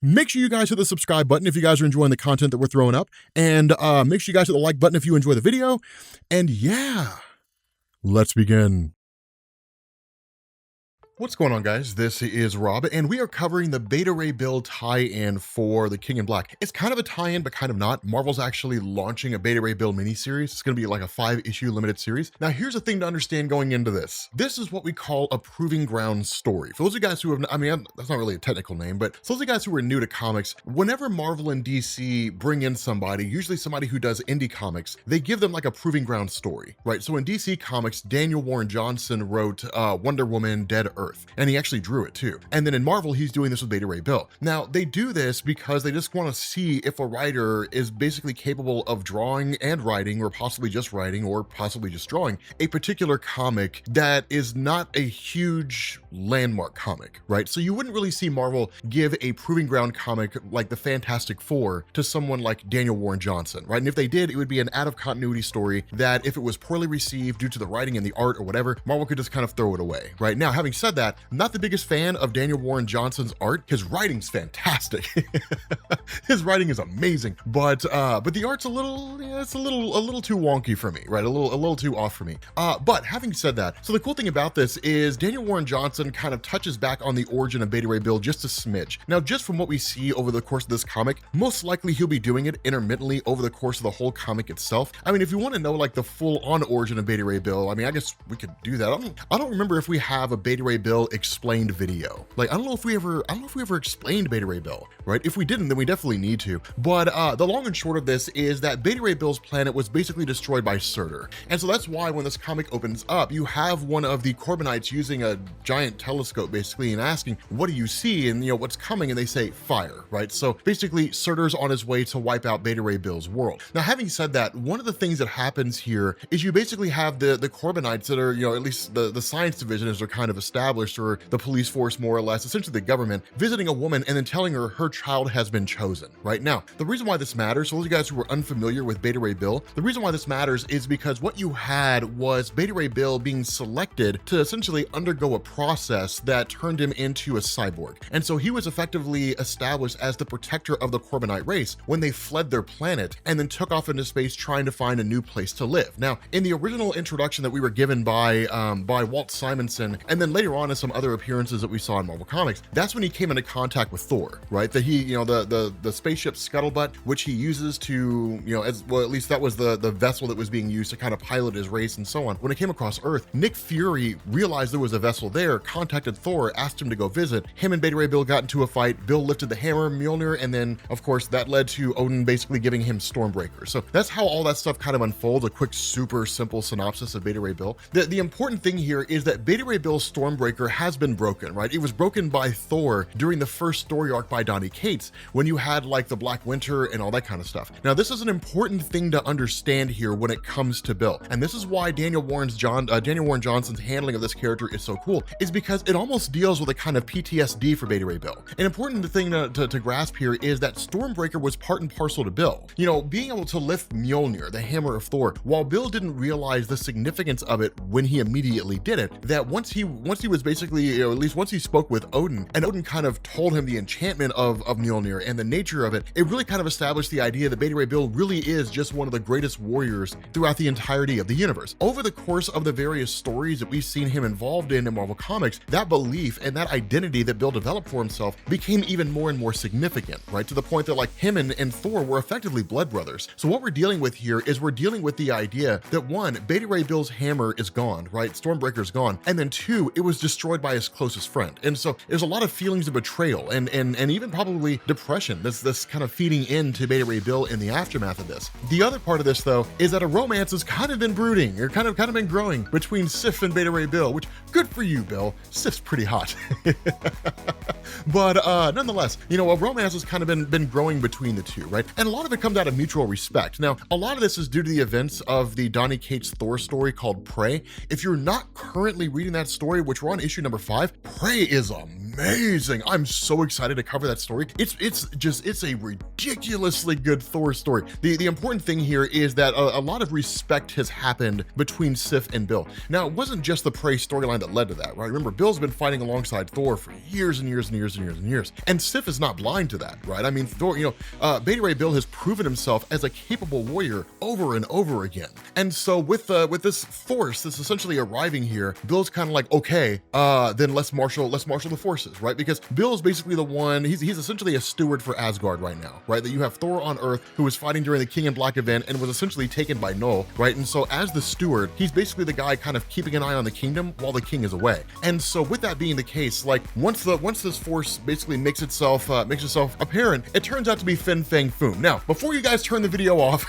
Make sure you guys hit the subscribe button if you guys are enjoying the content that we're throwing up. And make sure you guys hit the like button if you enjoy the video. And yeah, let's begin. What's going on, guys? This is Rob, and we are covering the Beta Ray Bill tie-in for the King in Black. It's kind of a tie-in, but kind of not. Marvel's actually launching a Beta Ray Bill miniseries. It's going to be like a 5-issue limited series. Now, here's the thing to understand going into this. This is what we call a proving ground story. For those of you guys who have, that's not really a technical name, but for those of you guys who are new to comics, whenever Marvel and DC bring in somebody, usually somebody who does indie comics, they give them like a proving ground story, right? So in DC Comics, Daniel Warren Johnson wrote Wonder Woman, Dead Earth. And he actually drew it too. And then in Marvel, he's doing this with Beta Ray Bill. Now, they do this because they just want to see if a writer is basically capable of drawing and writing, or possibly just writing, or possibly just drawing a particular comic that is not a huge landmark comic, right? So you wouldn't really see Marvel give a proving ground comic like the Fantastic Four to someone like Daniel Warren Johnson, right? And if they did, it would be an out of continuity story that if it was poorly received due to the writing and the art or whatever, Marvel could just kind of throw it away, right? Now, having said that, I'm not the biggest fan of Daniel Warren Johnson's art. His writing's fantastic. His writing is amazing, but the art's a little too wonky for me, right? A little too off for me. But having said that, so the cool thing about this is Daniel Warren Johnson kind of touches back on the origin of Beta Ray Bill just a smidge. Now, just from what we see over the course of this comic, most likely he'll be doing it intermittently over the course of the whole comic itself. I mean, if you want to know like the full-on origin of Beta Ray Bill, I mean, I guess we could do that. I don't remember if we have a Beta Ray Bill explained video. Like, I don't know if we ever explained Beta Ray Bill, right? If we didn't, then we definitely need to. But the long and short of this is that Beta Ray Bill's planet was basically destroyed by Surtur. And so that's why when this comic opens up, you have one of the Corbinites using a giant telescope basically and asking, what do you see? And what's coming? And they say fire, right? So basically Surtur's on his way to wipe out Beta Ray Bill's world. Now, having said that, one of the things that happens here is you basically have the Corbinites that are, at least the science division as they're kind of established, or the police force more or less, essentially the government, visiting a woman and then telling her her child has been chosen. Right now, the reason why this matters, for those of you guys who are unfamiliar with Beta Ray Bill, the reason why this matters is because what you had was Beta Ray Bill being selected to essentially undergo a process that turned him into a cyborg. And so he was effectively established as the protector of the Corbinite race when they fled their planet and then took off into space trying to find a new place to live. Now, in the original introduction that we were given by Walt Simonson, and then later on in some other appearances that we saw in Marvel Comics, that's when he came into contact with Thor, right? That he, the spaceship Scuttlebutt, which he uses to, as well, at least that was the vessel that was being used to kind of pilot his race and so on. When it came across Earth, Nick Fury realized there was a vessel there, contacted Thor, asked him to go visit. Him and Beta Ray Bill got into a fight. Bill lifted the hammer, Mjolnir, and then, of course, that led to Odin basically giving him Stormbreaker. So that's how all that stuff kind of unfolds. A quick, super simple synopsis of Beta Ray Bill. The important thing here is that Beta Ray Bill's Stormbreaker has been broken, right? It was broken by Thor during the first story arc by Donny Cates, when you had like the Black Winter and all that kind of stuff. Now, this is an important thing to understand here when it comes to Bill. And this is why Daniel Warren Johnson's handling of this character is so cool, is because it almost deals with a kind of PTSD for Beta Ray Bill. An important thing to grasp here is that Stormbreaker was part and parcel to Bill. Being able to lift Mjolnir, the hammer of Thor, while Bill didn't realize the significance of it when he immediately did it, that once he was basically, at least once he spoke with Odin, and Odin kind of told him the enchantment of Mjolnir and the nature of it, it really kind of established the idea that Beta Ray Bill really is just one of the greatest warriors throughout the entirety of the universe. Over the course of the various stories that we've seen him involved in Marvel Comics, that belief and that identity that Bill developed for himself became even more and more significant, right? To the point that like him and Thor were effectively blood brothers. So what we're dealing with here is we're dealing with the idea that one, Beta Ray Bill's hammer is gone, right? Stormbreaker's gone. And then two, it was destroyed by his closest friend. And so there's a lot of feelings of betrayal and even probably depression that's kind of feeding into Beta Ray Bill in the aftermath of this. The other part of this though is that a romance has kind of been brooding, or kind of been growing between Sif and Beta Ray Bill, which good for you, Bill. Sif's pretty hot. But nonetheless, a romance has kind of been growing between the two, right? And a lot of it comes out of mutual respect. Now, a lot of this is due to the events of the Donny Cates Thor story called Prey. If you're not currently reading that story, which we're on issue number 5, Prey is amazing. amazing. I'm so excited to cover that story. It's a ridiculously good Thor story. The important thing here is that a lot of respect has happened between Sif and Bill. Now, it wasn't just the Prey storyline that led to that, right? Remember, Bill's been fighting alongside Thor for years and years and years and years and years. And Sif is not blind to that, right? I mean, Thor, Beta Ray Bill has proven himself as a capable warrior over and over again. And so with this force that's essentially arriving here, Bill's kind of like, okay, then let's marshal the forces, right? Because Bill's basically the one, he's essentially a steward for Asgard right now, right? That you have Thor on Earth, who was fighting during the King in Black event and was essentially taken by Knull, right? And so as the steward, he's basically the guy kind of keeping an eye on the kingdom while the king is away. And so with that being the case, like once this force basically makes itself apparent, it turns out to be Fang Foom. Now, before you guys turn the video off,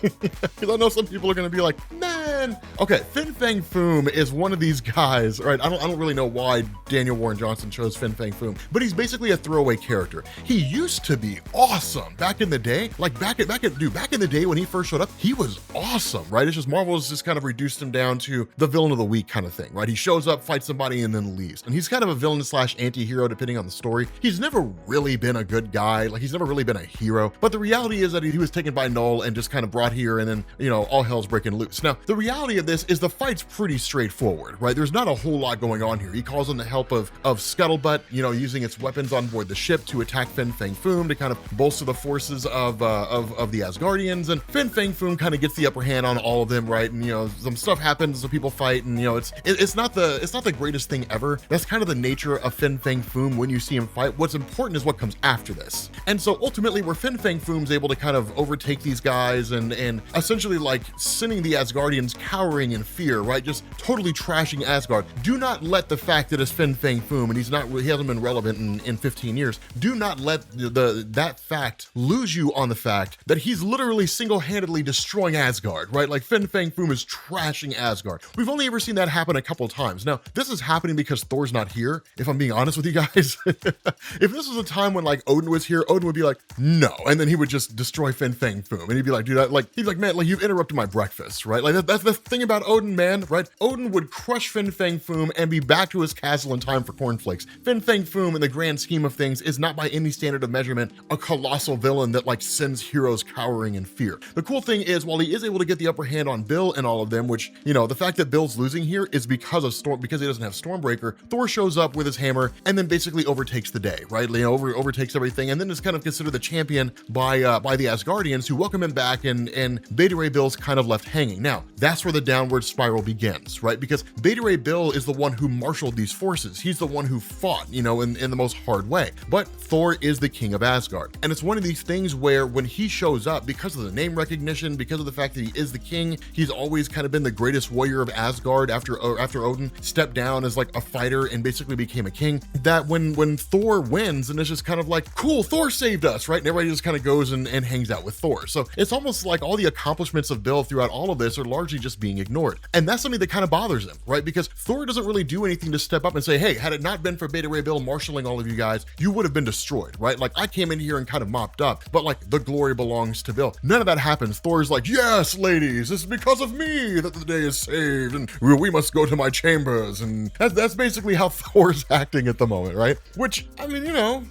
because I know some people are going to be like, man. Okay, Fang Foom is one of these guys, right? I don't really know why Daniel Warren Johnson chose Fang Foom, but he's basically a throwaway character. He used to be awesome back in the day. Like back in the day when he first showed up, he was awesome, right? It's just Marvel has just kind of reduced him down to the villain of the week kind of thing, right? He shows up, fights somebody, and then leaves. And he's kind of a villain / anti-hero depending on the story. He's never really been a good guy. Like he's never really been a hero. But the reality is that he was taken by Knull and just kind of brought here, and then all hell's breaking loose. Now the reality of this is the fight's pretty straightforward, right? There's not a whole lot going on here. He calls on the help of Scuttlebutt, using its weapons on board the ship to attack Fang Foom to kind of bolster the forces of the Asgardians, and Fang Foom kind of gets the upper hand on all of them, right? And some stuff happens, so people fight, and it's not the greatest thing ever. That's kind of the nature of Fang Foom when you see him fight. What's important is what comes after this. And so ultimately, where Fang Foom's able to kind of overtake these guys and essentially like sending the Asgardians cowering in fear, right? Just totally trashing Asgard. Do not let the fact that it's Fang Foom and he hasn't been relevant in 15 years. Do not let that fact lose you on the fact that he's literally single-handedly destroying Asgard, right? Like Fang Foom is trashing Asgard. We've only ever seen that happen a couple of times. Now, this is happening because Thor's not here, if I'm being honest with you guys. If this was a time when like Odin was here, Odin would be like, no, and then he would just destroy Fang Foom, and he'd be like, dude, he's like, man, like you've interrupted my breakfast, right? Like that's the thing about Odin, man, right? Odin would crush Fang Foom and be back to his castle in time for cornflakes. Fang Foom, in the grand scheme of things, is not by any standard of measurement a colossal villain that like sends heroes cowering in fear. The cool thing is, while he is able to get the upper hand on Bill and all of them, which the fact that Bill's losing here is because he doesn't have Stormbreaker. Thor shows up with his hammer and then basically overtakes the day, right? Overtakes everything, and then is kind of considered the champion by the Asgardians, who welcome him back, and Beta Ray Bill's kind of left hanging. Now, that's where the downward spiral begins, right? Because Beta Ray Bill is the one who marshaled these forces. He's the one who fought, in the most hard way. But Thor is the king of Asgard. And it's one of these things where when he shows up, because of the name recognition, because of the fact that he is the king, he's always kind of been the greatest warrior of Asgard after Odin stepped down as like a fighter and basically became a king, that when Thor wins, and it's just kind of like, cool, Thor saved us, right? And everybody just kind of goes and hangs out with Thor. So it's almost like all the accomplishments of Bill throughout all of this are largely just being ignored. And that's something that kind of bothers him, right? Because Thor doesn't really do anything to step up and say, hey, had it not been for Beta Ray Bill marshaling all of you guys, you would have been destroyed, right? Like I came in here and kind of mopped up, but like the glory belongs to Bill. None of that happens. Thor's like, yes, ladies, it's because of me that the day is saved, and we must go to my chambers. And that's basically how Thor's acting at the moment, right? Which, I mean,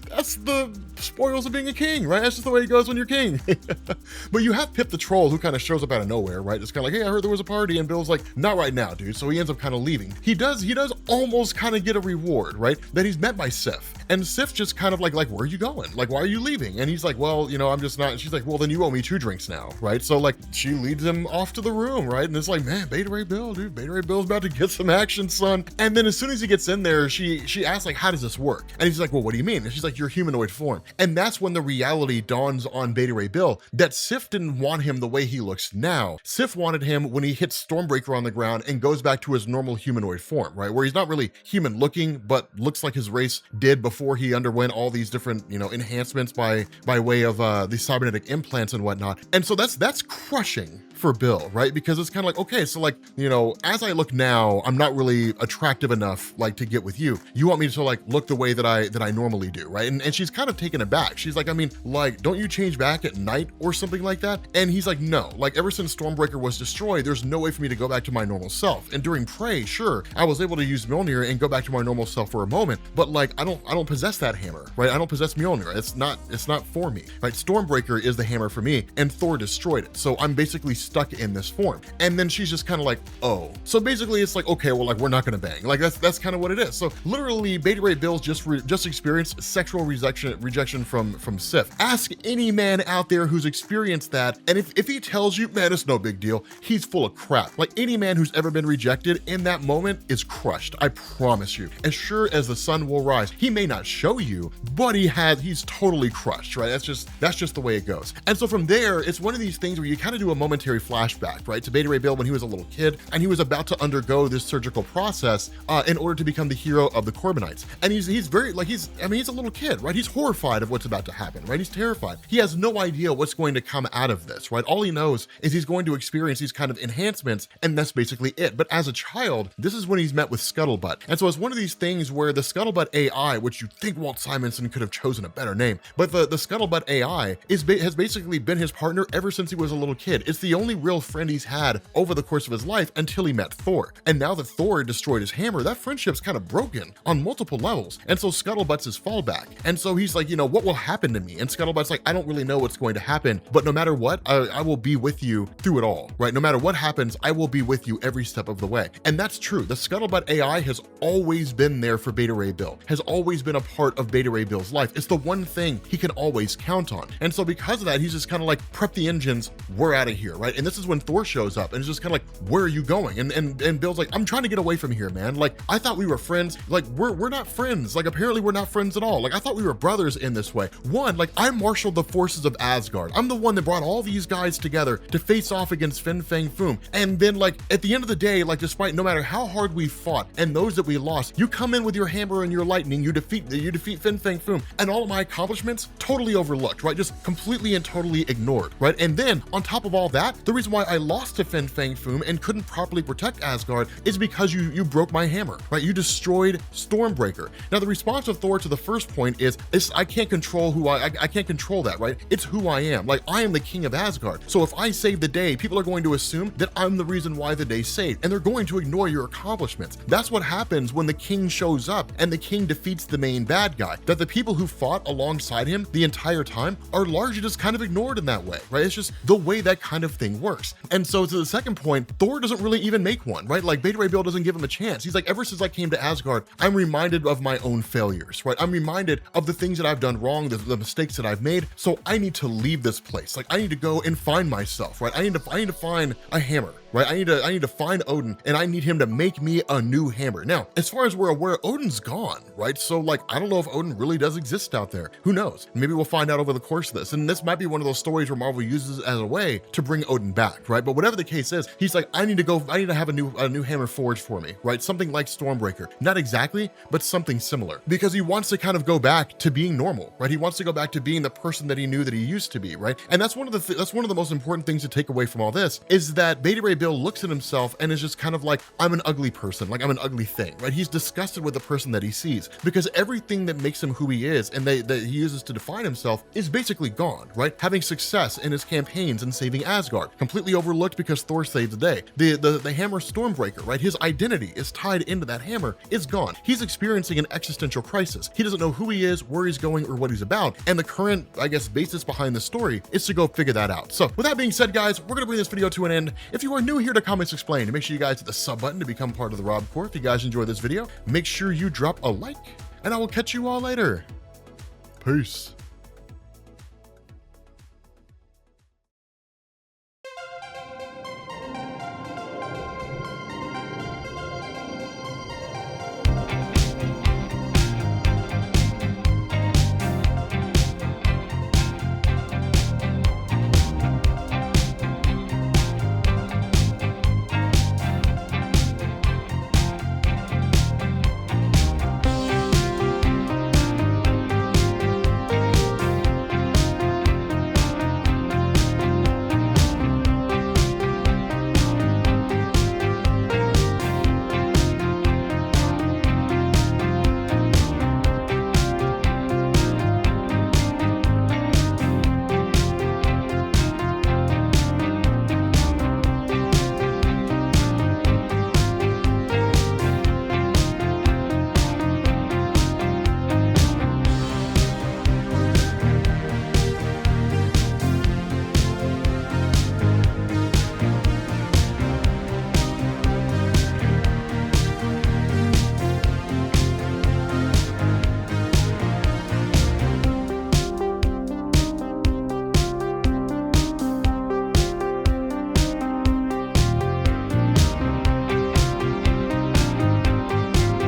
that's the spoils of being a king, right? That's just the way it goes when you're king. But you have Pip the Troll, who kind of shows up out of nowhere, right? It's kind of like, hey, I heard there was a party, and Bill's like, not right now, dude. So he ends up kind of leaving. He does almost kind of get a reward, right? That he's met by Sif. And Sif just kind of like, where are you going? Like, why are you leaving? And he's like, well, I'm just not. And she's like, well, then you owe me 2 drinks now, right? So like, she leads him off to the room, right? And it's like, man, Beta Ray Bill, dude, Beta Ray Bill's about to get some action, son. And then as soon as he gets in there, she asks like, how does this work? And he's like, well, what do you mean? And she's like, your humanoid form. And that's when the reality dawns on Beta Ray Bill that Sif didn't want him the way he looks now. Sif wanted him when he hits Stormbreaker on the ground and goes back to his normal humanoid form, right? Where he's not really human looking, but looks like his race did before he underwent all these different, enhancements by way of the cybernetic implants and whatnot. And so that's crushing for Bill, right? Because it's kind of like, okay, so like, as I look now, I'm not really attractive enough like to get with you. You want me to like look the way that I normally do, right? And she's kind of taken aback. She's like, I mean, like, don't you change back at night or something like that? And he's like, no, like ever since Stormbreaker was destroyed, there's no way for me to go back to my normal self. And during Prey, sure, I was able to use Mjolnir and go back to my normal self for a moment, but like I don't possess that hammer, right? I don't possess Mjolnir. It's not for me, right? Stormbreaker is the hammer for me, and Thor destroyed it. So I'm basically stuck in this form. And then she's just kind of like, oh. So basically it's like, okay, well, like we're not gonna bang. Like that's kind of what it is. So literally Beta Ray Bill just experienced sexual rejection from Sif. Ask any man out there who's experienced that, and if he tells you, man, it's no big deal, he's full of crap. Like any man who's ever been rejected in that moment is crushed. I promise you. As sure as the sun will rise, he may not show you, but he's totally crushed, right? That's just the way it goes. And so from there, it's one of these things where you kind of do a momentary flashback, right, to Beta Ray Bill when he was a little kid, and he was about to undergo this surgical process in order to become the hero of the Corbinites. And he's very like he's a little kid, right? He's horrified of what's about to happen, right? He's terrified. He has no idea what's going to come out of this, right? All he knows is he's going to experience these kind of enhancements, and that's basically it. But as a child, this is when he's met with Scuttlebutt. And so it's one of these things where the Scuttlebutt AI, which you think Walt Simonson could have chosen a better name, but the Scuttlebutt AI has basically been his partner ever since he was a little kid. It's the only real friend he's had over the course of his life until he met Thor. And now that Thor destroyed his hammer, that friendship's kind of broken on multiple levels. And so Scuttlebutt's his fallback. And so he's like, what will happen to me? And Scuttlebutt's like, I don't really know what's going to happen, but no matter what, I will be with you through it all, right? No matter what happens, I will be with you every step of the way. And that's true. The Scuttlebutt AI has always been there for Beta Ray Bill, has always been a part of Beta Ray Bill's life. It's the one thing he can always count on. And so because of that, he's just kind of like, prep the engines, we're out of here, right? And this is when Thor shows up and it's just kind of like, where are you going? And Bill's like, I'm trying to get away from here, man. Like, I thought we were friends. Like, we're not friends. Like, apparently we're not friends at all. Like, I thought we were brothers in this way. One, like, I marshaled the forces of Asgard. I'm the one that brought all these guys together to face off against Fang, Foom. And then, like, at the end of the day, like, despite no matter how hard we fought and those that we lost, you come in with your hammer and your lightning, you defeat Fang, Foom, and all of my accomplishments totally overlooked, right? Just completely and totally ignored, right? And then on top of all that, the reason why I lost to Fang, Foom and couldn't properly protect Asgard is because you broke my hammer, right? You destroyed Stormbreaker. Now the response of Thor to the first point is I can't control I can't control that, right? It's who I am. Like, I am the king of Asgard. So if I save the day, people are going to assume that I'm the reason why the day's saved, and they're going to ignore your accomplishments. That's what happens when the king shows up and the king defeats the main bad guy, that the people who fought alongside him the entire time are largely just kind of ignored in that way, right? It's just the way that kind of thing works. And so to the second point, Thor doesn't really even make one, right? Like, Beta Ray Bill doesn't give him a chance. He's like, ever since I came to Asgard, I'm reminded of my own failures, right? I'm reminded of the things that I've done wrong, the mistakes that I've made. So I need to leave this place. Like, I need to go and find myself, right? I need to find a hammer, right? I need to find Odin, and I need him to make me a new hammer. Now, as far as we're aware, Odin's gone, right? So like, I don't know if Odin really does exist out there. Who knows? Maybe we'll find out over the course of this. And this might be one of those stories where Marvel uses it as a way to bring Odin back, right? But whatever the case is, he's like, I need to have a new hammer forged for me, right? Something like Stormbreaker. Not exactly, but something similar. Because he wants to kind of go back to being normal, right? He wants to go back to being the person that he knew that he used to be, right? And that's one of the most important things to take away from all this, is that Beta Ray Bill looks at himself and is just kind of like, I'm an ugly person, like I'm an ugly thing, right? He's disgusted with the person that he sees, because everything that makes him who he is and that he uses to define himself is basically gone, right? Having success in his campaigns and saving Asgard, completely overlooked because Thor saved the day. The hammer Stormbreaker, right? His identity is tied into that hammer, is gone. He's experiencing an existential crisis. He doesn't know who he is, where he's going, or what he's about. And the current, I guess, basis behind the story is to go figure that out. So with that being said, guys, we're gonna bring this video to an end. If you are new here to Comics Explained, make sure you guys hit the sub button to become part of the Rob Corps. If you guys enjoyed this video, make sure you drop a like, and I will catch you all later. Peace.